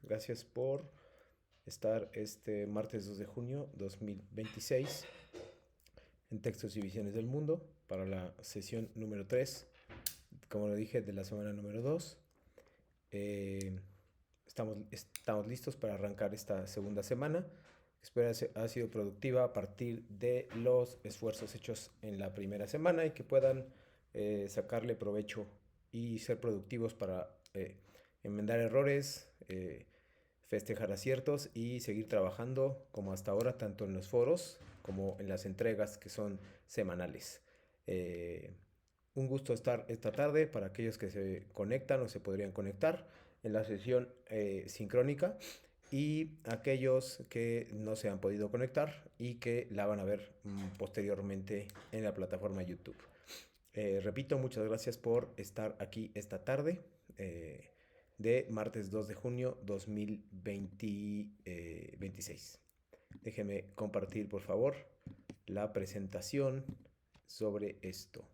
Gracias por estar este martes 2 de junio 2026 en Textos y Visiones del Mundo para la sesión número 3, como lo dije, de la semana número 2. Eh, estamos listos para arrancar esta segunda semana. Espero que haya sido productiva a partir de los esfuerzos hechos en la primera semana y que puedan sacarle provecho y ser productivos para enmendar errores, festejar aciertos y seguir trabajando como hasta ahora, tanto en los foros como en las entregas que son semanales. Eh, un gusto estar esta tarde para aquellos que se conectan o se podrían conectar en la sesión sincrónica y aquellos que no se han podido conectar y que la van a ver posteriormente en la plataforma YouTube. Repito, muchas gracias por estar aquí esta tarde de martes 2 de junio 2026. Déjeme compartir, por favor, la presentación sobre esto.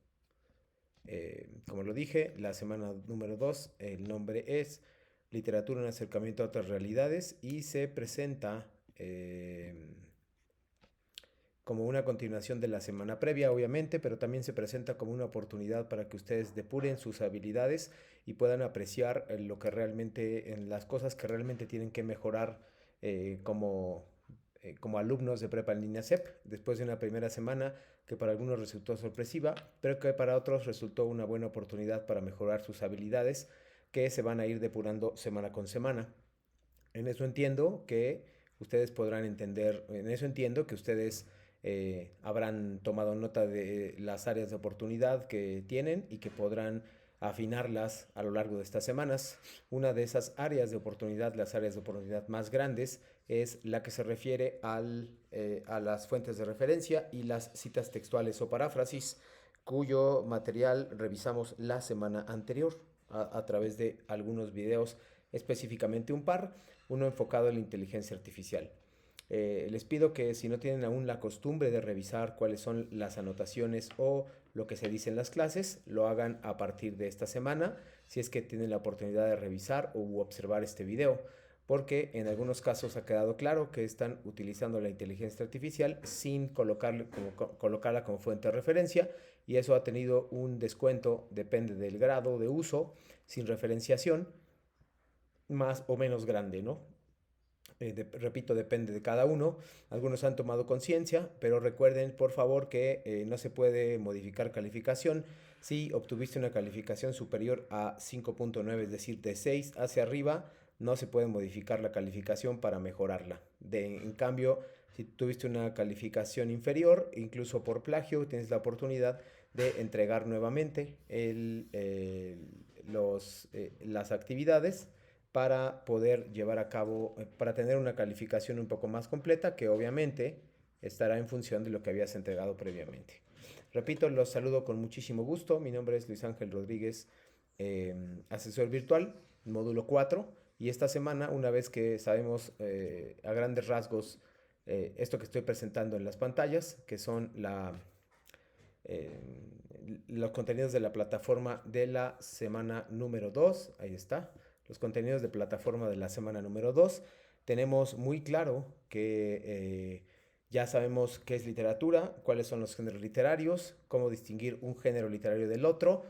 Como lo dije, la semana número 2, el nombre es Literatura en acercamiento a otras realidades y se presenta como una continuación de la semana previa, obviamente, pero también se presenta como una oportunidad para que ustedes depuren sus habilidades y puedan apreciar lo que realmente, en las cosas que realmente tienen que mejorar como alumnos de prepa en línea CEP, después de una primera semana que para algunos resultó sorpresiva, pero que para otros resultó una buena oportunidad para mejorar sus habilidades que se van a ir depurando semana con semana. En eso entiendo que ustedes podrán entender, en eso entiendo que ustedes habrán tomado nota de las áreas de oportunidad que tienen y que podrán afinarlas a lo largo de estas semanas. Una de esas áreas de oportunidad, las áreas de oportunidad más grandes, es la que se refiere a las fuentes de referencia y las citas textuales o paráfrasis, cuyo material revisamos la semana anterior a través de algunos videos, específicamente un par, uno enfocado en la inteligencia artificial. Les pido que si no tienen aún la costumbre de revisar cuáles son las anotaciones o lo que se dice en las clases, lo hagan a partir de esta semana, si es que tienen la oportunidad de revisar u observar este video, porque en algunos casos ha quedado claro que están utilizando la inteligencia artificial sin colocarla como fuente de referencia, y eso ha tenido un descuento, depende del grado de uso, sin referenciación, más o menos grande, ¿no? Repito, depende de cada uno. Algunos han tomado conciencia, pero recuerden por favor que no se puede modificar calificación si obtuviste una calificación superior a 5.9, es decir, de 6 hacia arriba, no se puede modificar la calificación para mejorarla. En cambio, si tuviste una calificación inferior, incluso por plagio, tienes la oportunidad de entregar nuevamente las actividades para poder llevar a cabo, para tener una calificación un poco más completa que obviamente estará en función de lo que habías entregado previamente. Repito, los saludo con muchísimo gusto. Mi nombre es Luis Ángel Rodríguez, asesor virtual, módulo 4. Y esta semana, una vez que sabemos a grandes rasgos esto que estoy presentando en las pantallas, que son eh, los contenidos de la plataforma de la semana número 2, ahí está, los contenidos de plataforma de la semana número 2, tenemos muy claro que ya sabemos qué es literatura, cuáles son los géneros literarios, cómo distinguir un género literario del otro,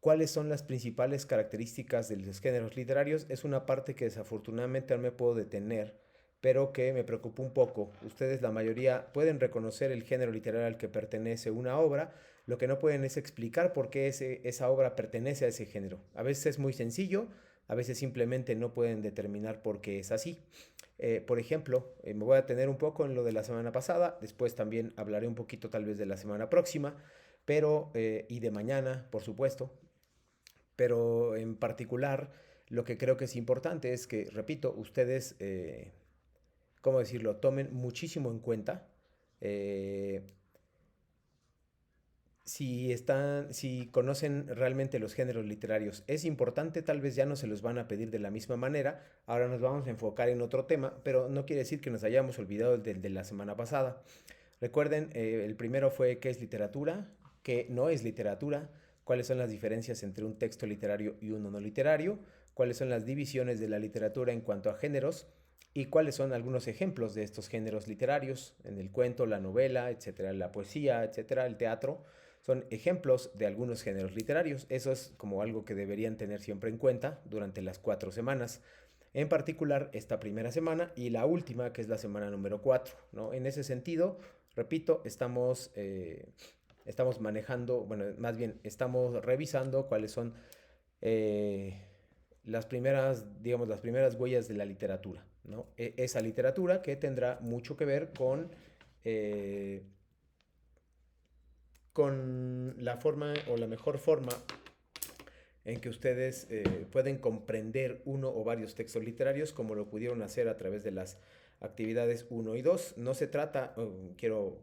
cuáles son las principales características de los géneros literarios. Es una parte que desafortunadamente no me puedo detener, pero que me preocupa un poco. Ustedes, la mayoría, pueden reconocer el género literario al que pertenece una obra, lo que no pueden es explicar por qué esa obra pertenece a ese género. A veces es muy sencillo, a veces simplemente no pueden determinar por qué es así. Por ejemplo, me voy a tener un poco en lo de la semana pasada, después también hablaré un poquito tal vez de la semana próxima, pero y de mañana, por supuesto, pero en particular lo que creo que es importante es que, repito, ustedes, ¿cómo decirlo?, tomen muchísimo en cuenta eh, si conocen realmente los géneros literarios. Es importante, tal vez ya no se los van a pedir de la misma manera, ahora nos vamos a enfocar en otro tema, pero no quiere decir que nos hayamos olvidado del de la semana pasada. Recuerden, el primero fue qué es literatura, qué no es literatura, cuáles son las diferencias entre un texto literario y uno no literario, cuáles son las divisiones de la literatura en cuanto a géneros y cuáles son algunos ejemplos de estos géneros literarios en el cuento, la novela, etcétera, la poesía, etcétera, el teatro. Son ejemplos de algunos géneros literarios. Eso es como algo que deberían tener siempre en cuenta durante las 4 semanas. En particular, esta primera semana y la última, que es la semana número 4, ¿no? En ese sentido, repito, estamos manejando, bueno, más bien, estamos revisando cuáles son eh, las primeras, digamos, las primeras huellas de la literatura, ¿no? Esa literatura que tendrá mucho que ver eh, con la forma o la mejor forma en que ustedes pueden comprender uno o varios textos literarios como lo pudieron hacer a través de las actividades 1 y 2. No se trata, quiero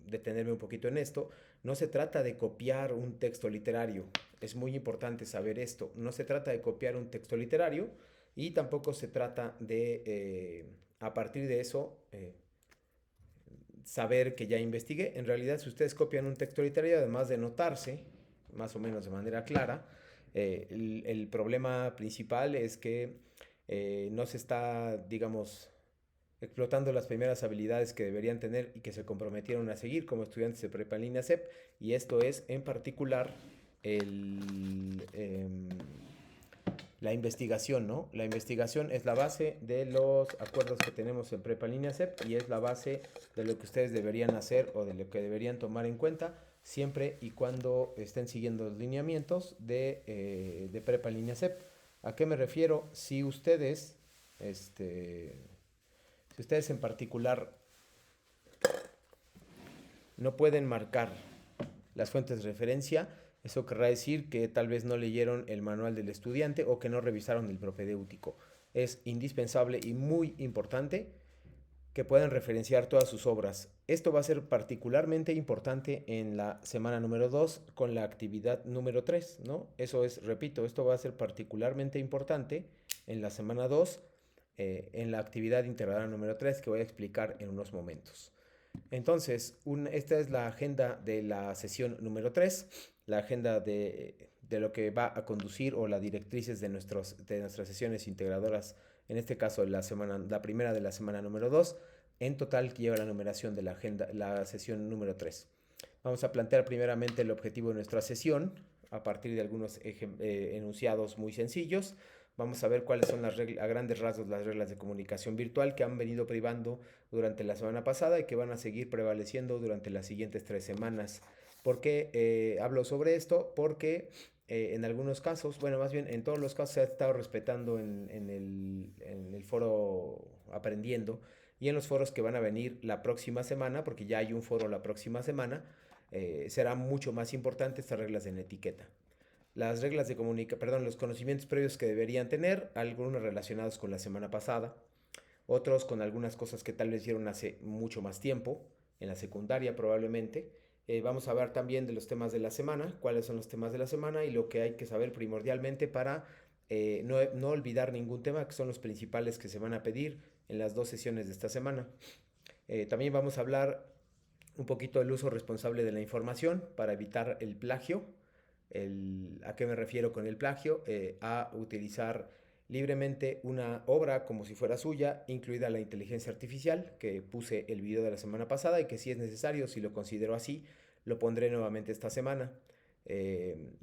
detenerme un poquito en esto, no se trata de copiar un texto literario. Es muy importante saber esto. No se trata de copiar un texto literario y tampoco se trata de, a partir de eso, saber que ya investigué. En realidad, si ustedes copian un texto literario, además de notarse, más o menos de manera clara, el problema principal es que no se está, digamos, explotando las primeras habilidades que deberían tener y que se comprometieron a seguir como estudiantes de prepa en línea CEP, y esto es en particular la investigación, ¿no? La investigación es la base de los acuerdos que tenemos en prepa en línea CEP y es la base de lo que ustedes deberían hacer o de lo que deberían tomar en cuenta siempre y cuando estén siguiendo los lineamientos de prepa en línea CEP. ¿A qué me refiero? Si ustedes en particular no pueden marcar las fuentes de referencia, eso querrá decir que tal vez no leyeron el manual del estudiante o que no revisaron el propedéutico. Es indispensable y muy importante que puedan referenciar todas sus obras. Esto va a ser particularmente importante en la semana número 2 con la actividad número 3, ¿no? Eso es, repito, esto va a ser particularmente importante en la semana 2 en la actividad integrada número 3 que voy a explicar en unos momentos. Entonces, esta es la agenda de la sesión número 3, la agenda de lo que va a conducir o las directrices de nuestras sesiones integradoras, en este caso la primera de la semana número 2, en total que lleva la numeración de la agenda, la sesión número 3. Vamos a plantear primeramente el objetivo de nuestra sesión a partir de algunos enunciados muy sencillos. Vamos a ver cuáles son a grandes rasgos las reglas de comunicación virtual que han venido privando durante la semana pasada y que van a seguir prevaleciendo durante las siguientes 3 semanas. ¿Por qué hablo sobre esto? Porque en algunos casos, bueno, más bien en todos los casos se ha estado respetando en el foro Aprendiendo y en los foros que van a venir la próxima semana, porque ya hay un foro la próxima semana, será mucho más importante estas reglas en etiqueta. Las reglas de comunicación, los conocimientos previos que deberían tener, algunos relacionados con la semana pasada, otros con algunas cosas que tal vez hicieron hace mucho más tiempo, en la secundaria probablemente. Vamos a hablar también de los temas de la semana, cuáles son los temas de la semana y lo que hay que saber primordialmente para no olvidar ningún tema, que son los principales que se van a pedir en las 2 sesiones de esta semana. También vamos a hablar un poquito del uso responsable de la información para evitar el plagio. ¿A qué me refiero con el plagio? A utilizar libremente una obra como si fuera suya, incluida la inteligencia artificial, que puse el video de la semana pasada y que si es necesario, si lo considero así, lo pondré nuevamente esta semana.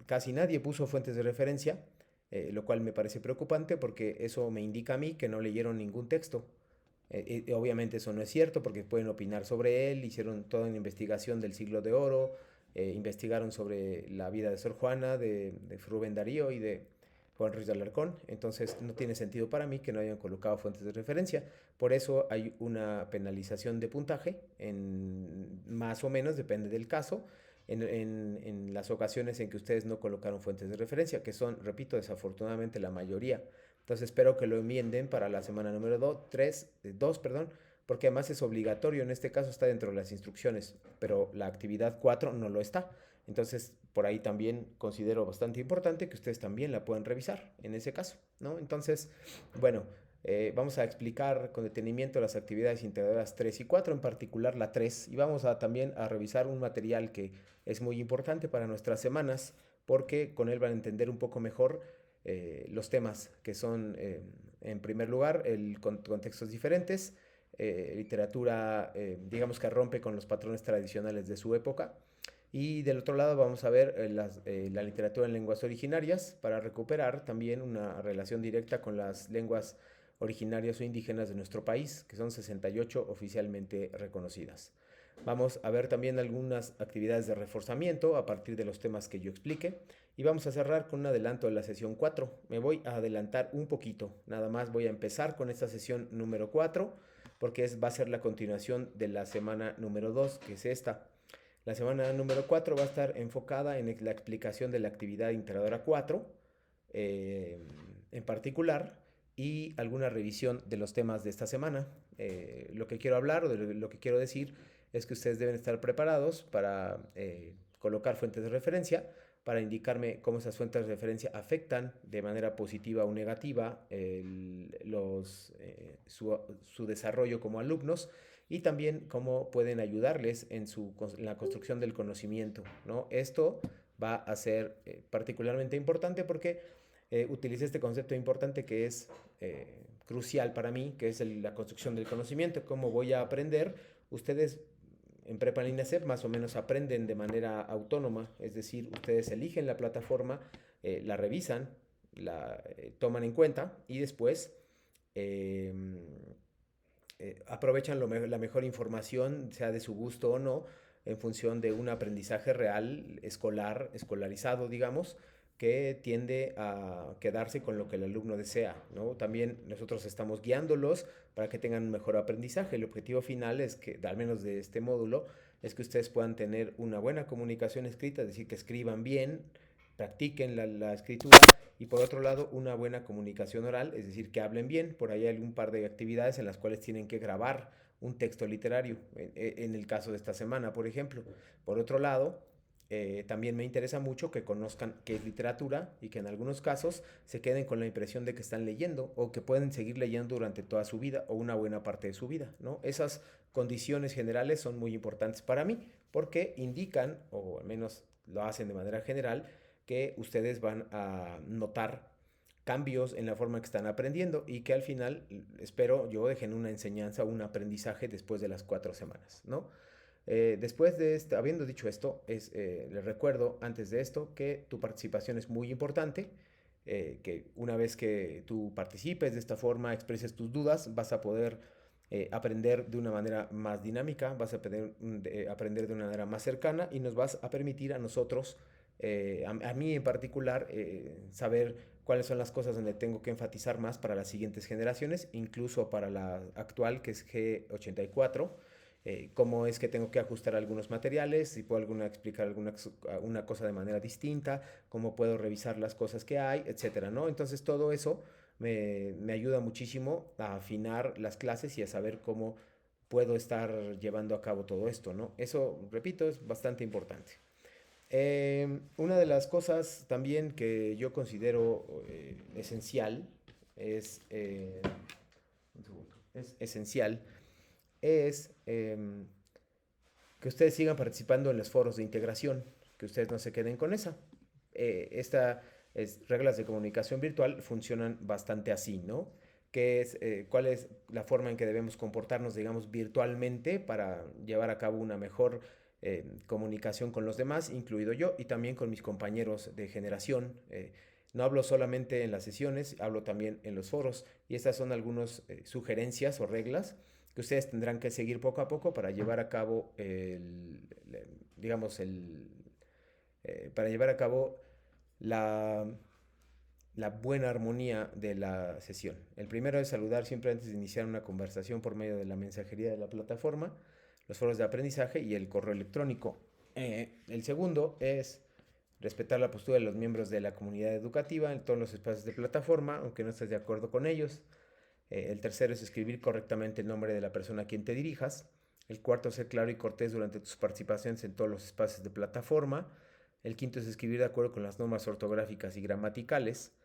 Casi nadie puso fuentes de referencia, lo cual me parece preocupante porque eso me indica a mí que no leyeron ningún texto. Obviamente eso no es cierto porque pueden opinar sobre él, hicieron toda una investigación del siglo de oro, investigaron sobre la vida de Sor Juana, de Rubén Darío y de Juan Ruiz de Alarcón. Entonces no tiene sentido para mí que no hayan colocado fuentes de referencia. Por eso hay una penalización de puntaje, más o menos, depende del caso, en las ocasiones en que ustedes no colocaron fuentes de referencia, que son, repito, desafortunadamente la mayoría. Entonces espero que lo enmienden para la semana número 2, porque además es obligatorio, en este caso está dentro de las instrucciones, pero la actividad 4 no lo está. Entonces, por ahí también considero bastante importante que ustedes también la puedan revisar en ese caso, ¿no? Entonces, bueno, vamos a explicar con detenimiento las actividades integradoras 3 y 4, en particular la 3, y vamos también a revisar un material que es muy importante para nuestras semanas, porque con él van a entender un poco mejor los temas que son, en primer lugar, contextos diferentes, literatura, digamos que rompe con los patrones tradicionales de su época. Y del otro lado vamos a ver la literatura en lenguas originarias para recuperar también una relación directa con las lenguas originarias o indígenas de nuestro país, que son 68 oficialmente reconocidas. Vamos a ver también algunas actividades de reforzamiento a partir de los temas que yo explique y vamos a cerrar con un adelanto de la sesión 4. Me voy a adelantar un poquito, nada más voy a empezar con esta sesión número 4 porque va a ser la continuación de la semana número 2, que es esta. La semana número 4 va a estar enfocada en la explicación de la actividad integradora 4 en particular y alguna revisión de los temas de esta semana. Lo que quiero hablar o lo que quiero decir es que ustedes deben estar preparados para colocar fuentes de referencia, para indicarme cómo esas fuentes de referencia afectan de manera positiva o negativa su desarrollo como alumnos y también cómo pueden ayudarles en la construcción del conocimiento, ¿no? Esto va a ser particularmente importante porque utilicé este concepto importante que es crucial para mí, que es la construcción del conocimiento, cómo voy a aprender. Ustedes en Prepa en INASEP más o menos aprenden de manera autónoma, es decir, ustedes eligen la plataforma, la revisan, la toman en cuenta y después eh, aprovechan la mejor información, sea de su gusto o no, en función de un aprendizaje real, escolarizado, digamos, que tiende a quedarse con lo que el alumno desea, ¿no? También nosotros estamos guiándolos para que tengan un mejor aprendizaje. El objetivo final es que, al menos de este módulo, es que ustedes puedan tener una buena comunicación escrita, es decir, que escriban bien, practiquen la escritura y por otro lado una buena comunicación oral, es decir, que hablen bien. Por ahí hay un par de actividades en las cuales tienen que grabar un texto literario, en el caso de esta semana, por ejemplo. Por otro lado, también me interesa mucho que conozcan qué es literatura y que en algunos casos se queden con la impresión de que están leyendo o que pueden seguir leyendo durante toda su vida o una buena parte de su vida, ¿no? Esas condiciones generales son muy importantes para mí porque indican, o al menos lo hacen de manera general, que ustedes van a notar cambios en la forma que están aprendiendo y que al final, espero yo, dejen una enseñanza, un aprendizaje después de las 4 semanas, ¿no? Después de esto, habiendo dicho esto, les recuerdo antes de esto que tu participación es muy importante, que una vez que tú participes de esta forma, expreses tus dudas, vas a poder aprender de una manera más dinámica, vas a aprender de una manera más cercana y nos vas a permitir a nosotros, a mí en particular, saber cuáles son las cosas donde tengo que enfatizar más para las siguientes generaciones, incluso para la actual que es G84, cómo es que tengo que ajustar algunos materiales, si puedo explicar una cosa de manera distinta, cómo puedo revisar las cosas que hay, etcétera, ¿no? Entonces todo eso me ayuda muchísimo a afinar las clases y a saber cómo puedo estar llevando a cabo todo esto, ¿no? Eso, repito, es bastante importante. Una de las cosas también que yo considero esencial es, un segundo, es esencial es que ustedes sigan participando en los foros de integración, que ustedes no se queden con esa. Estas reglas de comunicación virtual funcionan bastante así, ¿no? ¿Cuál es la forma en que debemos comportarnos, digamos, virtualmente para llevar a cabo una mejor comunicación con los demás, incluido yo, y también con mis compañeros de generación? No hablo solamente en las sesiones, hablo también en los foros, y estas son algunas sugerencias o reglas que ustedes tendrán que seguir poco a poco para llevar a cabo digamos, para llevar a cabo la, la buena armonía de la sesión. El primero es saludar siempre antes de iniciar una conversación por medio de la mensajería de la plataforma, los foros de aprendizaje y el correo electrónico. El segundo es respetar la postura de los miembros de la comunidad educativa en todos los espacios de plataforma, aunque no estés de acuerdo con ellos. El tercero es escribir correctamente el nombre de la persona a quien te dirijas. El cuarto es ser claro y cortés durante tus participaciones en todos los espacios de plataforma. El quinto es escribir de acuerdo con las normas ortográficas y gramaticales.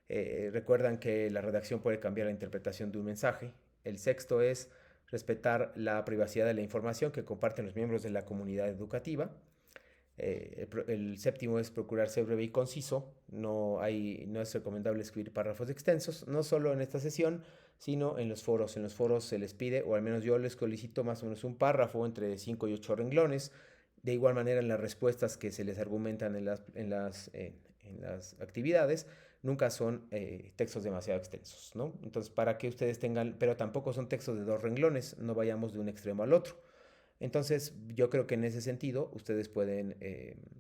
Recuerdan que la redacción puede cambiar la interpretación de un mensaje. El sexto es respetar la privacidad de la información que comparten los miembros de la comunidad educativa. El séptimo es procurar ser breve y conciso. No es recomendable escribir párrafos extensos, no solo en esta sesión, sino en los foros. En los foros se les pide, o al menos yo les solicito más o menos un párrafo entre 5 y 8 renglones. De igual manera, en las respuestas que se les argumentan en las actividades, nunca son textos demasiado extensos, ¿no? Entonces, para que ustedes tengan, pero tampoco son textos de 2 renglones, no vayamos de un extremo al otro. Entonces, yo creo que en ese sentido ustedes pueden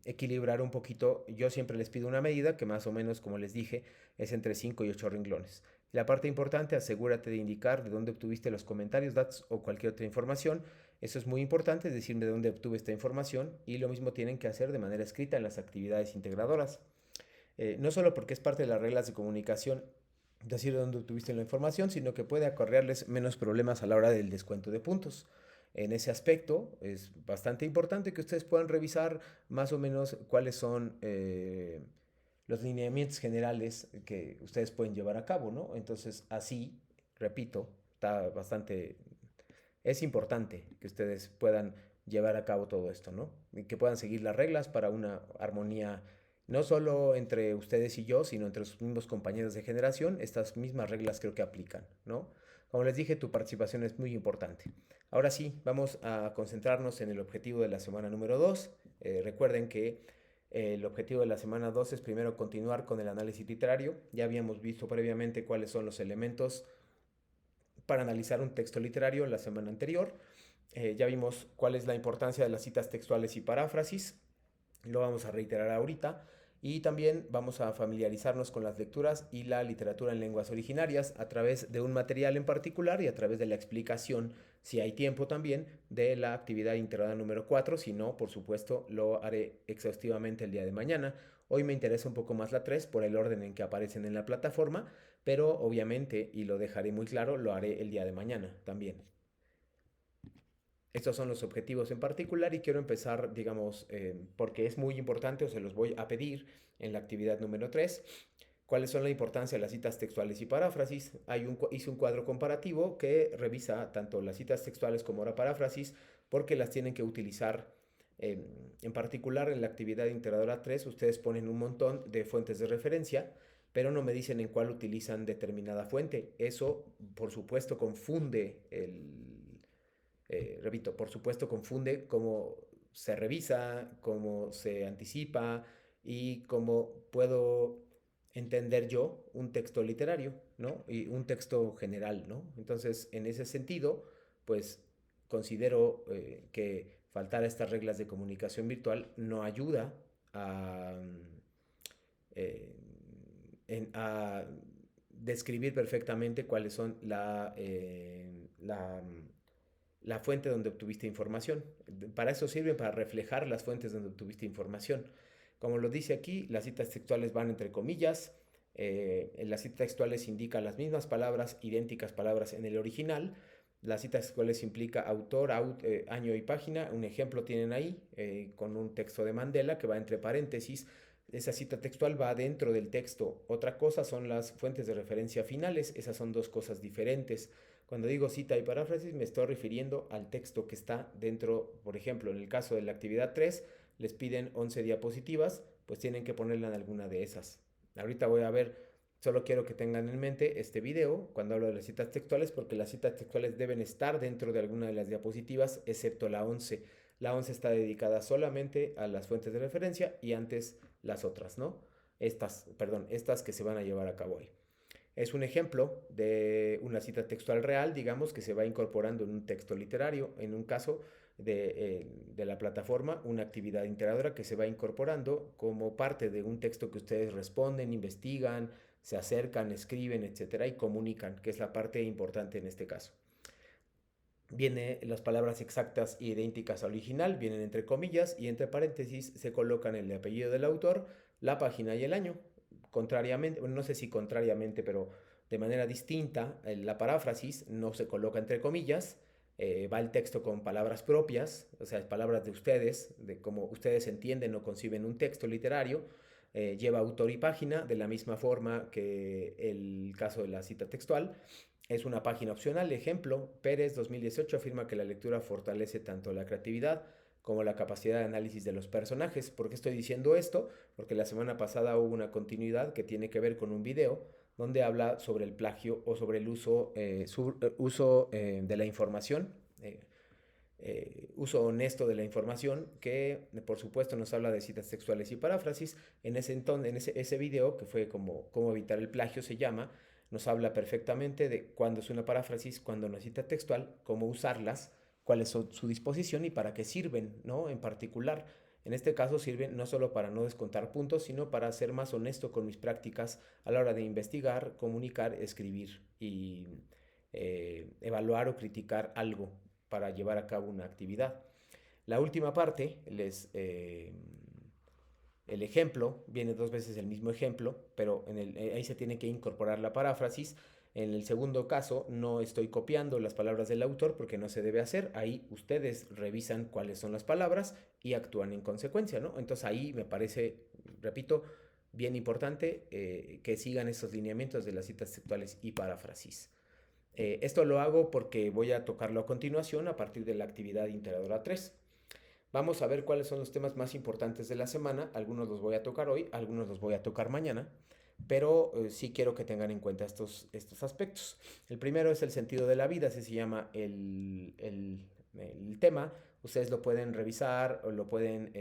equilibrar un poquito. Yo siempre les pido una medida que más o menos, como les dije, es entre 5 y 8 renglones. La parte importante, asegúrate de indicar de dónde obtuviste los comentarios, datos o cualquier otra información. Eso es muy importante, decirme de dónde obtuve esta información, y lo mismo tienen que hacer de manera escrita en las actividades integradoras. No solo porque es parte de las reglas de comunicación decir de dónde obtuviste la información, sino que puede acarrearles menos problemas a la hora del descuento de puntos. En ese aspecto es bastante importante que ustedes puedan revisar más o menos cuáles son los lineamientos generales que ustedes pueden llevar a cabo, ¿no? Entonces, así, repito, es importante que ustedes puedan llevar a cabo todo esto, ¿no? Y que puedan seguir las reglas para una armonía no solo entre ustedes y yo, sino entre sus mismos compañeros de generación. Estas mismas reglas creo que aplican, ¿no? Como les dije, tu participación es muy importante. Ahora sí, vamos a concentrarnos en el objetivo de la semana número 2. Recuerden que el objetivo de la semana 2 es primero continuar con el análisis literario. Ya habíamos visto previamente cuáles son los elementos para analizar un texto literario la semana anterior. Ya vimos cuál es la importancia de las citas textuales y paráfrasis. Lo vamos a reiterar ahorita. Y también vamos a familiarizarnos con las lecturas y la literatura en lenguas originarias a través de un material en particular y a través de la explicación, si hay tiempo también, de la actividad integrada número 4. Si no, por supuesto, lo haré exhaustivamente el día de mañana. Hoy me interesa un poco más la 3 por el orden en que aparecen en la plataforma, pero obviamente, y lo dejaré muy claro, lo haré el día de mañana también. Estos son los objetivos en particular y quiero empezar, digamos, porque es muy importante, o se los voy a pedir en la actividad número 3. ¿Cuáles son la importancia de las citas textuales y paráfrasis? Hice un cuadro comparativo que revisa tanto las citas textuales como la paráfrasis, porque las tienen que utilizar. En particular, en la actividad integradora 3, ustedes ponen un montón de fuentes de referencia, pero no me dicen en cuál utilizan determinada fuente. Eso, por supuesto, confunde repito, por supuesto, confunde cómo se revisa, cómo se anticipa y cómo puedo entender yo un texto literario, ¿no? Y un texto general, ¿no? Entonces, en ese sentido, pues considero que faltar a estas reglas de comunicación virtual no ayuda a, eh, a describir perfectamente cuáles son la fuente donde obtuviste información. Para eso sirve, para reflejar las fuentes donde obtuviste información. Como lo dice aquí, las citas textuales van entre comillas. Las citas textuales indican las mismas palabras, idénticas palabras en el original. Las citas textuales implica autor, año y página. Un ejemplo tienen ahí con un texto de Mandela que va entre paréntesis. Esa cita textual va dentro del texto. Otra cosa son las fuentes de referencia finales. Esas son dos cosas diferentes. Cuando digo cita y paráfrasis me estoy refiriendo al texto que está dentro. Por ejemplo, en el caso de la actividad 3 les piden 11 diapositivas, pues tienen que ponerla en alguna de esas. Ahorita voy a ver, solo quiero que tengan en mente este video cuando hablo de las citas textuales, porque las citas textuales deben estar dentro de alguna de las diapositivas, excepto la 11. La 11 está dedicada solamente a las fuentes de referencia y antes las otras, ¿no? Estas que se van a llevar a cabo hoy. Es un ejemplo de una cita textual real, digamos, que se va incorporando en un texto literario. En un caso de la plataforma, una actividad integradora que se va incorporando como parte de un texto que ustedes responden, investigan, se acercan, escriben, etcétera, y comunican, que es la parte importante en este caso. Vienen las palabras exactas e idénticas al original, vienen entre comillas y entre paréntesis se colocan el apellido del autor, la página y el año. Contrariamente, no sé si contrariamente, pero de manera distinta, la paráfrasis no se coloca entre comillas, va el texto con palabras propias, o sea, palabras de ustedes, de cómo ustedes entienden o conciben un texto literario, lleva autor y página, de la misma forma que el caso de la cita textual. Es una página opcional. Ejemplo, Pérez 2018 afirma que la lectura fortalece tanto la creatividad como la capacidad de análisis de los personajes. ¿Por qué estoy diciendo esto? Porque la semana pasada hubo una continuidad que tiene que ver con un video donde habla sobre el plagio o sobre el uso de la información, uso honesto de la información, que por supuesto nos habla de citas textuales y paráfrasis. En ese entonces, en ese video, que fue como cómo evitar el plagio se llama, nos habla perfectamente de cuándo es una paráfrasis, cuándo una cita textual, cómo usarlas, cuál es su disposición y para qué sirven, ¿no? En particular, en este caso sirven no solo para no descontar puntos, sino para ser más honesto con mis prácticas a la hora de investigar, comunicar, escribir y evaluar o criticar algo para llevar a cabo una actividad. La última parte, el ejemplo, viene dos veces el mismo ejemplo, pero ahí se tiene que incorporar la paráfrasis. En el segundo caso, no estoy copiando las palabras del autor porque no se debe hacer. Ahí ustedes revisan cuáles son las palabras y actúan en consecuencia, ¿no? Entonces ahí me parece, repito, bien importante que sigan esos lineamientos de las citas textuales y paráfrasis. Esto lo hago porque voy a tocarlo a continuación a partir de la actividad integradora 3. Vamos a ver cuáles son los temas más importantes de la semana. Algunos los voy a tocar hoy, algunos los voy a tocar mañana, pero sí quiero que tengan en cuenta estos aspectos. El primero es el sentido de la vida, así se llama el tema. Ustedes lo pueden revisar o lo pueden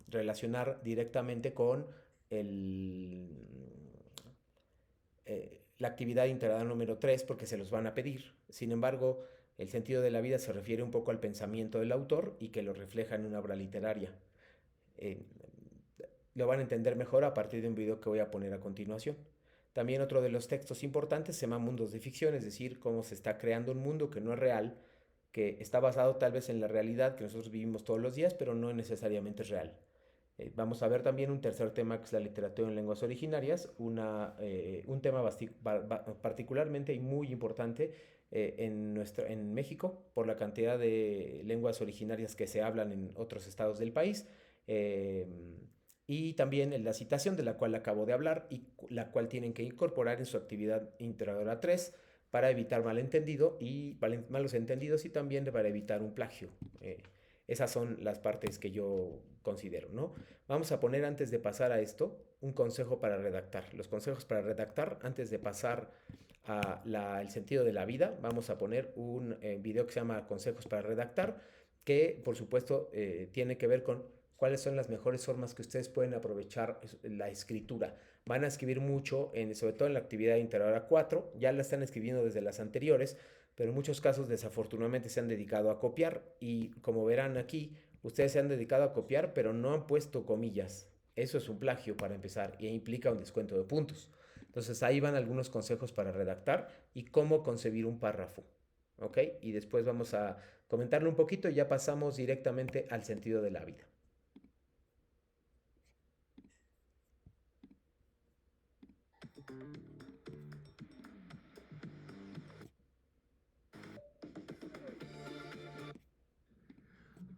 relacionar directamente con la actividad integrada número 3 porque se los van a pedir. Sin embargo, el sentido de la vida se refiere un poco al pensamiento del autor y que lo refleja en una obra literaria. Eh, lo van a entender mejor a partir de un video que voy a poner a continuación. También otro de los textos importantes se llama Mundos de Ficción, es decir, cómo se está creando un mundo que no es real, que está basado tal vez en la realidad que nosotros vivimos todos los días, pero no necesariamente es real. Vamos a ver también un tercer tema que es la literatura en lenguas originarias, un tema particularmente y muy importante en México por la cantidad de lenguas originarias que se hablan en otros estados del país. Eh, y también la citación de la cual acabo de hablar y la cual tienen que incorporar en su actividad integradora 3 para evitar malos entendidos y también para evitar un plagio. Esas son las partes que yo considero, ¿no? Vamos a poner antes de pasar a esto un consejo para redactar. Los consejos para redactar antes de pasar el sentido de la vida. Vamos a poner un video que se llama Consejos para redactar, que por supuesto tiene que ver con cuáles son las mejores formas que ustedes pueden aprovechar la escritura. Van a escribir mucho, sobre todo en la actividad integradora 4, ya la están escribiendo desde las anteriores, pero en muchos casos desafortunadamente se han dedicado a copiar y como verán aquí, ustedes se han dedicado a copiar, pero no han puesto comillas. Eso es un plagio para empezar y implica un descuento de puntos. Entonces ahí van algunos consejos para redactar y cómo concebir un párrafo. ¿Ok? Y después vamos a comentarlo un poquito y ya pasamos directamente al sentido de la vida.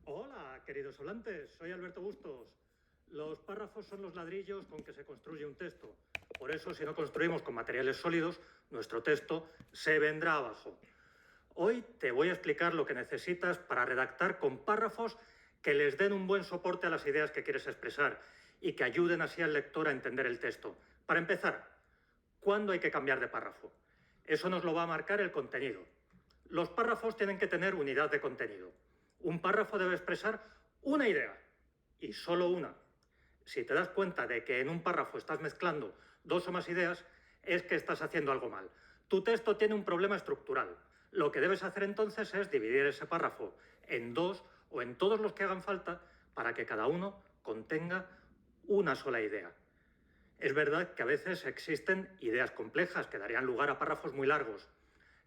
Hola, queridos hablantes, soy Alberto Bustos. Los párrafos son los ladrillos con que se construye un texto. Por eso, si no construimos con materiales sólidos, nuestro texto se vendrá abajo. Hoy te voy a explicar lo que necesitas para redactar con párrafos que les den un buen soporte a las ideas que quieres expresar y que ayuden así al lector a entender el texto. Para empezar, ¿cuándo hay que cambiar de párrafo? Eso nos lo va a marcar el contenido. Los párrafos tienen que tener unidad de contenido. Un párrafo debe expresar una idea, y solo una. Si te das cuenta de que en un párrafo estás mezclando dos o más ideas, es que estás haciendo algo mal. Tu texto tiene un problema estructural. Lo que debes hacer entonces es dividir ese párrafo en dos o en todos los que hagan falta para que cada uno contenga una sola idea. Es verdad que a veces existen ideas complejas que darían lugar a párrafos muy largos.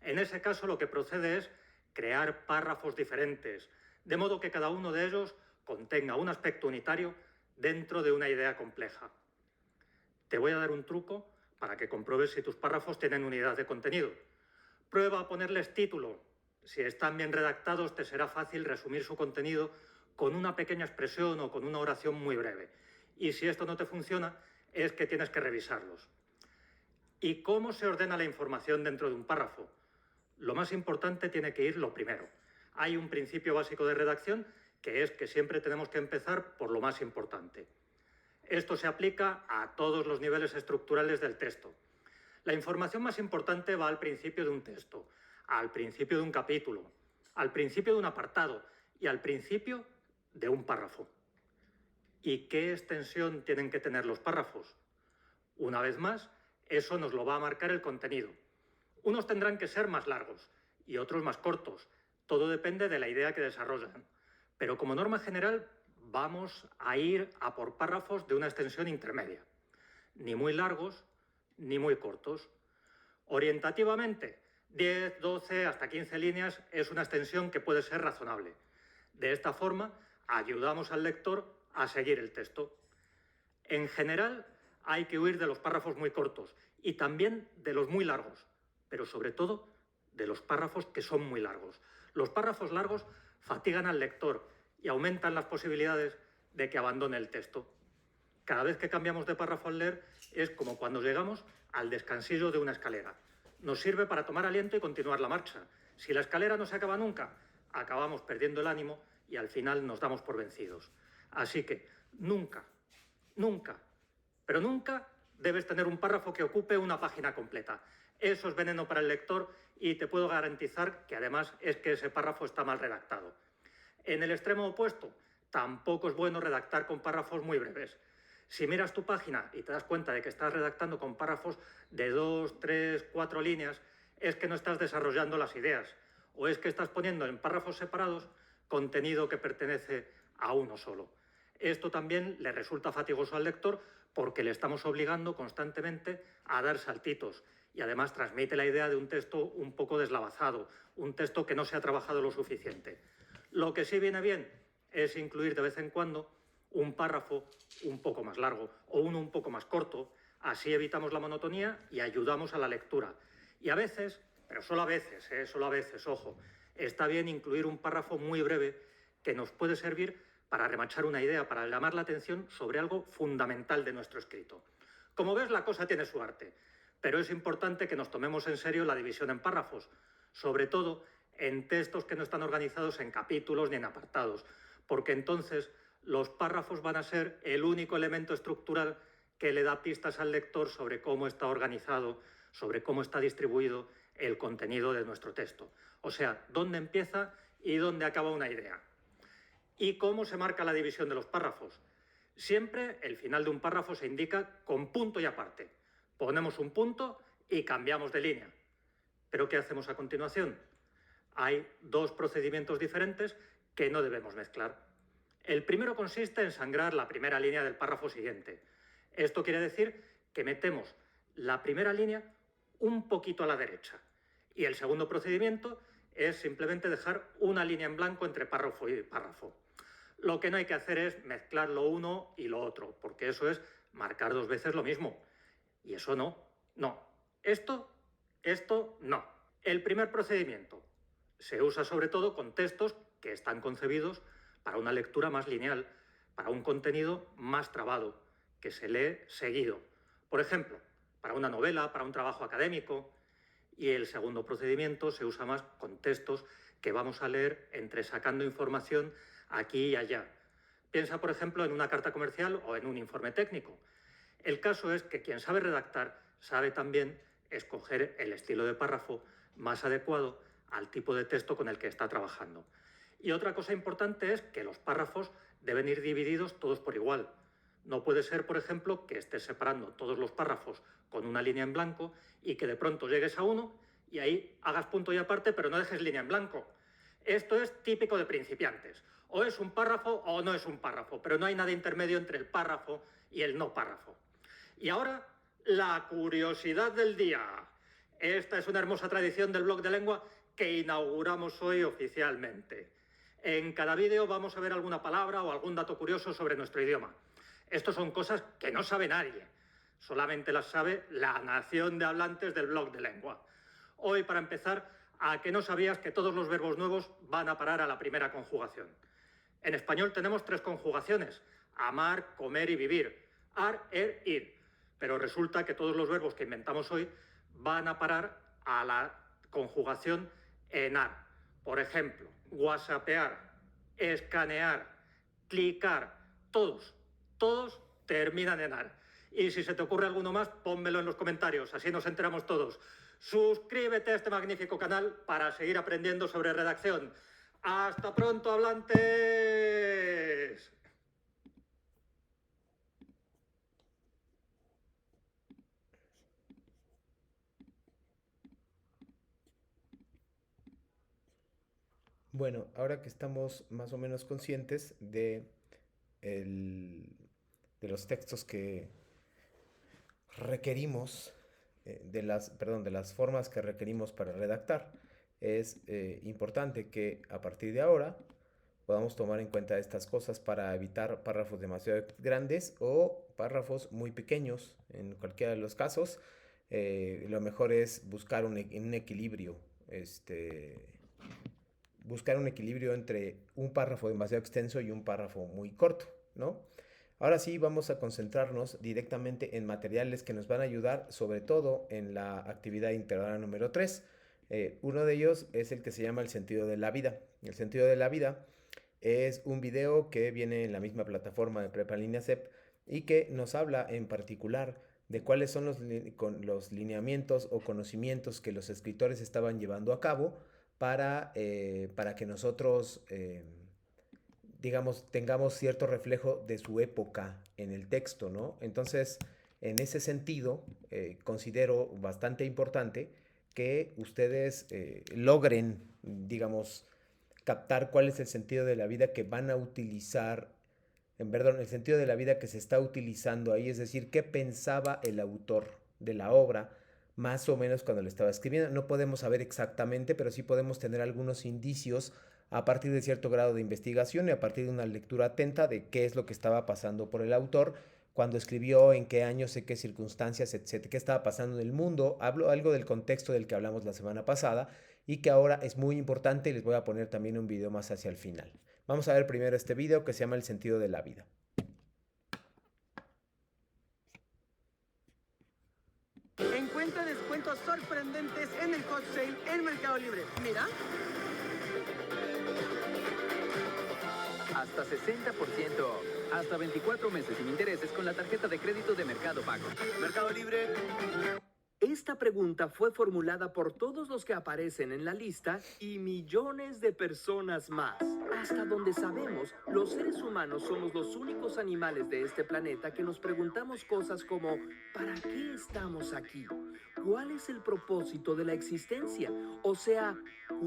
En ese caso lo que procede es crear párrafos diferentes, de modo que cada uno de ellos contenga un aspecto unitario dentro de una idea compleja. Te voy a dar un truco para que compruebes si tus párrafos tienen unidad de contenido. Prueba a ponerles título. Si están bien redactados, te será fácil resumir su contenido con una pequeña expresión o con una oración muy breve. Y si esto no te funciona, es que tienes que revisarlos. ¿Y cómo se ordena la información dentro de un párrafo? Lo más importante tiene que ir lo primero. Hay un principio básico de redacción que es que siempre tenemos que empezar por lo más importante. Esto se aplica a todos los niveles estructurales del texto. La información más importante va al principio de un texto, al principio de un capítulo, al principio de un apartado y al principio de un párrafo. ¿Y qué extensión tienen que tener los párrafos? Una vez más, eso nos lo va a marcar el contenido. Unos tendrán que ser más largos y otros más cortos. Todo depende de la idea que desarrollan. Pero como norma general, vamos a ir a por párrafos de una extensión intermedia. Ni muy largos, ni muy cortos. Orientativamente, 10, 12, hasta 15 líneas es una extensión que puede ser razonable. De esta forma, ayudamos al lector a seguir el texto. En general, hay que huir de los párrafos muy cortos y también de los muy largos, pero sobre todo de los párrafos que son muy largos. Los párrafos largos fatigan al lector y aumentan las posibilidades de que abandone el texto. Cada vez que cambiamos de párrafo al leer es como cuando llegamos al descansillo de una escalera. Nos sirve para tomar aliento y continuar la marcha. Si la escalera no se acaba nunca, acabamos perdiendo el ánimo y al final nos damos por vencidos. Así que nunca, pero nunca debes tener un párrafo que ocupe una página completa. Eso es veneno para el lector y te puedo garantizar que además es que ese párrafo está mal redactado. En el extremo opuesto, tampoco es bueno redactar con párrafos muy breves. Si miras tu página y te das cuenta de que estás redactando con párrafos de 2, 3, 4 líneas, es que no estás desarrollando las ideas o es que estás poniendo en párrafos separados contenido que pertenece a uno solo. Esto también le resulta fatigoso al lector porque le estamos obligando constantemente a dar saltitos y además transmite la idea de un texto un poco deslavazado, un texto que no se ha trabajado lo suficiente. Lo que sí viene bien es incluir de vez en cuando un párrafo un poco más largo o uno un poco más corto. Así evitamos la monotonía y ayudamos a la lectura. Y a veces, pero solo a veces, ojo, está bien incluir un párrafo muy breve que nos puede servir para remachar una idea, para llamar la atención sobre algo fundamental de nuestro escrito. Como ves, la cosa tiene su arte, pero es importante que nos tomemos en serio la división en párrafos, sobre todo en textos que no están organizados en capítulos ni en apartados, porque entonces los párrafos van a ser el único elemento estructural que le da pistas al lector sobre cómo está organizado, sobre cómo está distribuido el contenido de nuestro texto. O sea, dónde empieza y dónde acaba una idea. ¿Y cómo se marca la división de los párrafos? Siempre el final de un párrafo se indica con punto y aparte. Ponemos un punto y cambiamos de línea. ¿Pero qué hacemos a continuación? Hay dos procedimientos diferentes que no debemos mezclar. El primero consiste en sangrar la primera línea del párrafo siguiente. Esto quiere decir que metemos la primera línea un poquito a la derecha. Y el segundo procedimiento es simplemente dejar una línea en blanco entre párrafo y párrafo. Lo que no hay que hacer es mezclar lo uno y lo otro, porque eso es marcar dos veces lo mismo. Y eso no. Esto no. El primer procedimiento se usa sobre todo con textos que están concebidos para una lectura más lineal, para un contenido más trabado, que se lee seguido. Por ejemplo, para una novela, para un trabajo académico. Y el segundo procedimiento se usa más con textos que vamos a leer entresacando información aquí y allá. Piensa, por ejemplo, en una carta comercial o en un informe técnico. El caso es que quien sabe redactar sabe también escoger el estilo de párrafo más adecuado al tipo de texto con el que está trabajando. Y otra cosa importante es que los párrafos deben ir divididos todos por igual. No puede ser, por ejemplo, que estés separando todos los párrafos con una línea en blanco y que de pronto llegues a uno y ahí hagas punto y aparte, pero no dejes línea en blanco. Esto es típico de principiantes. O es un párrafo o no es un párrafo, pero no hay nada intermedio entre el párrafo y el no párrafo. Y ahora, la curiosidad del día. Esta es una hermosa tradición del blog de lengua que inauguramos hoy oficialmente. En cada vídeo vamos a ver alguna palabra o algún dato curioso sobre nuestro idioma. Estos son cosas que no sabe nadie. Solamente las sabe la nación de hablantes del blog de lengua. Hoy, para empezar, ¿a que no sabías que todos los verbos nuevos van a parar a la primera conjugación? En español tenemos 3 conjugaciones: amar, comer y vivir. Ar, er, ir. Pero resulta que todos los verbos que inventamos hoy van a parar a la conjugación en ar. Por ejemplo, whatsappear, escanear, clicar, todos terminan en ar. Y si se te ocurre alguno más, pónmelo en los comentarios, así nos enteramos todos. Suscríbete a este magnífico canal para seguir aprendiendo sobre redacción. ¡Hasta pronto, hablantes! Bueno, ahora que estamos más o menos conscientes el- de los textos que requerimos, de las formas que requerimos para redactar, es importante que a partir de ahora podamos tomar en cuenta estas cosas para evitar párrafos demasiado grandes o párrafos muy pequeños. En cualquiera de los casos, lo mejor es buscar un equilibrio, buscar un equilibrio entre un párrafo demasiado extenso y un párrafo muy corto, ¿no? Ahora sí vamos a concentrarnos directamente en materiales que nos van a ayudar, sobre todo en la actividad integral número 3. Uno de ellos es el que se llama el sentido de la vida. El sentido de la vida es un video que viene en la misma plataforma de Prepa en Línea CEP y que nos habla en particular de cuáles son los lineamientos o conocimientos que los escritores estaban llevando a cabo para que nosotros, digamos, tengamos cierto reflejo de su época en el texto, ¿no? Entonces, en ese sentido, considero bastante importante que ustedes logren, digamos, captar cuál es el sentido de la vida que van a utilizar, perdón, el sentido de la vida que se está utilizando ahí, es decir, qué pensaba el autor de la obra más o menos cuando lo estaba escribiendo. No podemos saber exactamente, pero sí podemos tener algunos indicios a partir de cierto grado de investigación y a partir de una lectura atenta de qué es lo que estaba pasando por el autor cuando escribió, en qué años, en qué circunstancias, etcétera, qué estaba pasando en el mundo. Hablo algo del contexto del que hablamos la semana pasada y que ahora es muy importante y les voy a poner también un video más hacia el final. Vamos a ver primero este video que se llama El sentido de la vida. Encuentra descuentos sorprendentes en el Hot Sale en Mercado Libre. Mira. Hasta 60%. Hasta 24 meses sin intereses con la tarjeta de crédito de Mercado Pago. Mercado Libre. Esta pregunta fue formulada por todos los que aparecen en la lista y millones de personas más. Hasta donde sabemos, los seres humanos somos los únicos animales de este planeta que nos preguntamos cosas como ¿para qué estamos aquí? ¿Cuál es el propósito de la existencia? O sea,